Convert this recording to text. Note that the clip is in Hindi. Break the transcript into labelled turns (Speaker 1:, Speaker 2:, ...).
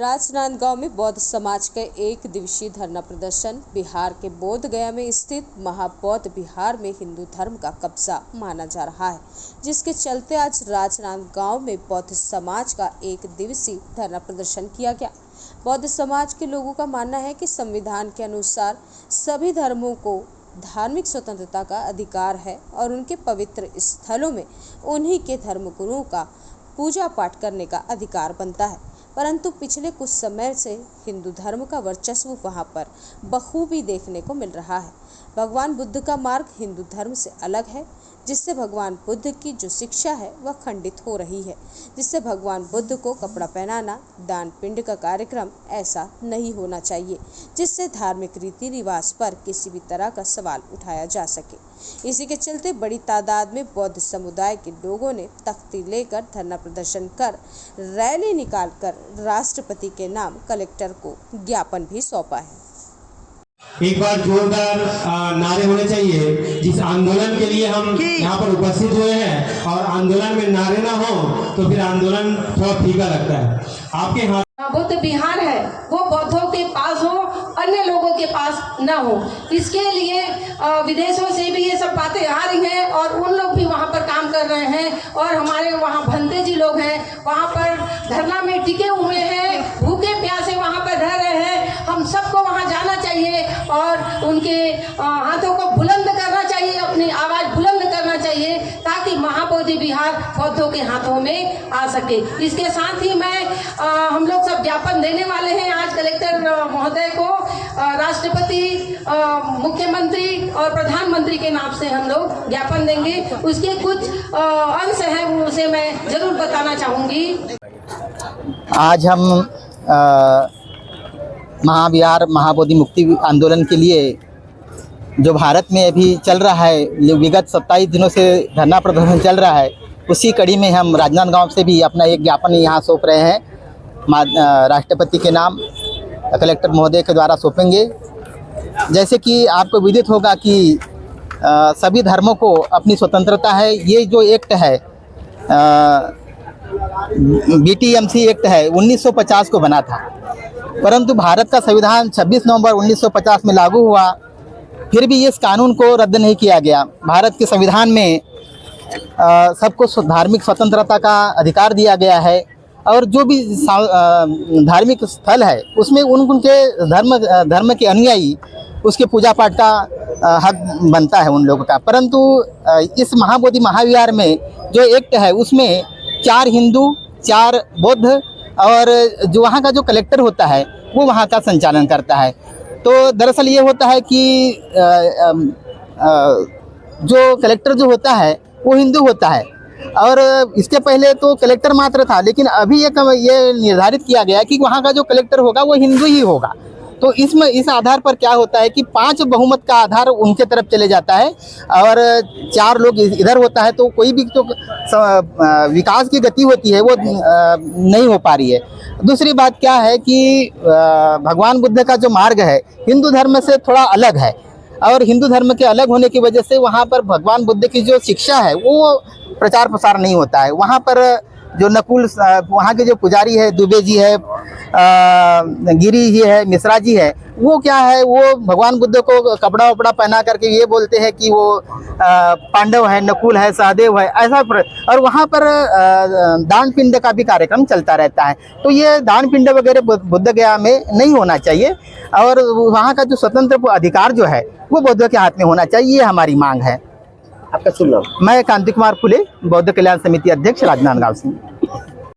Speaker 1: राजनांदगांव में बौद्ध समाज के एक दिवसीय धरना प्रदर्शन। बिहार के बोध गया में स्थित महाबौद्ध विहार में हिंदू धर्म का कब्जा माना जा रहा है, जिसके चलते आज राजनांदगांव में बौद्ध समाज का एक दिवसीय धरना प्रदर्शन किया गया। बौद्ध समाज के लोगों का मानना है कि संविधान के अनुसार सभी धर्मों को धार्मिक स्वतंत्रता का अधिकार है और उनके पवित्र स्थलों में उन्हीं के धर्मगुरुओं का पूजा पाठ करने का अधिकार बनता है। परंतु पिछले कुछ समय से हिंदू धर्म का वर्चस्व वहां पर बखूबी देखने को मिल रहा है। भगवान बुद्ध का मार्ग हिंदू धर्म से अलग है, जिससे भगवान बुद्ध की जो शिक्षा है वह खंडित हो रही है, जिससे भगवान बुद्ध को कपड़ा पहनाना, दान पिंड का कार्यक्रम ऐसा नहीं होना चाहिए, जिससे धार्मिक रीति रिवाज पर किसी भी तरह का सवाल उठाया जा सके। इसी के चलते बड़ी तादाद में बौद्ध समुदाय के लोगों ने तख्ती लेकर धरना प्रदर्शन कर रैली निकालकर राष्ट्रपति के नाम कलेक्टर को ज्ञापन भी सौंपा है।
Speaker 2: एक बार जोरदार नारे होने चाहिए। जिस आंदोलन के लिए हम यहाँ पर उपस्थित हुए हैं और आंदोलन में नारे ना हो तो फिर आंदोलन थोड़ा फीका लगता है। आपके हाथ
Speaker 3: बुद्ध विहार है वो बौद्धों के पास हो, अन्य लोगों के पास न हो। इसके लिए विदेशों से भी ये सब बातें आ रही हैं और उन लोग भी वहाँ पर काम कर रहे हैं और हमारे वहाँ भंते जी लोग हैं, वहाँ पर धरना में टिके हुए हैं, भूखे प्यासे वहाँ पर रह रहे हैं। हम सबको वहाँ जाना चाहिए और उनके हाथों को बुलंद करना चाहिए, अपनी आवाज़ बुलंद करना चाहिए ताकि महाबोधि विहार बौद्धों के हाथों में आ सके। इसके साथ ही मैं हम लोग सब ज्ञापन देने वाले हैं आज कलेक्टर महोदय को। राष्ट्रपति, मुख्यमंत्री और प्रधानमंत्री के नाम से हम लोग ज्ञापन देंगे। उसके कुछ अंश हैं उसे मैं जरूर बताना चाहूँगी।
Speaker 4: आज हम महाविहार महाबोधि मुक्ति आंदोलन के लिए जो भारत में अभी चल रहा है, विगत 27 दिनों से धरना प्रदर्शन चल रहा है, उसी कड़ी में हम राजनांदगांव से भी अपना एक ज्ञापन यहाँ सौंप रहे हैं। राष्ट्रपति के नाम कलेक्टर महोदय के द्वारा सौंपेंगे। जैसे कि आपको विदित होगा कि सभी धर्मों को अपनी स्वतंत्रता है। ये जो एक्ट है BTMC एक्ट है 1950 को बना था, परंतु भारत का संविधान 26 नवंबर 1950 में लागू हुआ, फिर भी इस कानून को रद्द नहीं किया गया। भारत के संविधान में सबको धार्मिक स्वतंत्रता का अधिकार दिया गया है और जो भी धार्मिक स्थल है उसमें उनके धर्म के अनुयायी उसके पूजा पाठ का हक बनता है उन लोगों का। परंतु इस महाबोधि महाविहार में जो एक्ट है उसमें 4 हिंदू, 4 बौद्ध और जो वहाँ का जो कलेक्टर होता है वो वहाँ का संचालन करता है। तो दरअसल ये होता है कि जो कलेक्टर जो होता है वो हिंदू होता है और इसके पहले तो कलेक्टर मात्र था, लेकिन अभी ये निर्धारित किया गया कि वहाँ का जो कलेक्टर होगा वो हिंदू ही होगा। तो इस आधार पर क्या होता है कि 5 बहुमत का आधार उनके तरफ चले जाता है और 4 लोग इधर होता है, तो कोई भी जो विकास की गति होती है वो नहीं हो पा रही है। दूसरी बात क्या है कि भगवान बुद्ध का जो मार्ग है हिंदू धर्म से थोड़ा अलग है और हिंदू धर्म के अलग होने की वजह से वहाँ पर भगवान बुद्ध की जो शिक्षा है वो प्रचार प्रसार नहीं होता है। वहाँ पर जो नकुल वहाँ के जो पुजारी है, दुबे जी है, गिरी जी है, मिश्रा जी है, वो क्या है, वो भगवान बुद्ध को कपड़ा वपड़ा पहना करके ये बोलते हैं कि वो पांडव है, नकुल है, सहदेव है, ऐसा। और वहाँ पर दान पिंड का भी कार्यक्रम चलता रहता है। तो ये दान पिंड वगैरह बुद्ध गया में नहीं होना चाहिए और वहाँ का जो स्वतंत्र अधिकार जो है वो बौद्ध के हाथ में होना चाहिए, ये हमारी मांग है।
Speaker 5: आपका शुभ नाम?
Speaker 4: मैं कांति कुमार फुले, बौद्ध कल्याण समिति अध्यक्ष, राजनांदगांव से।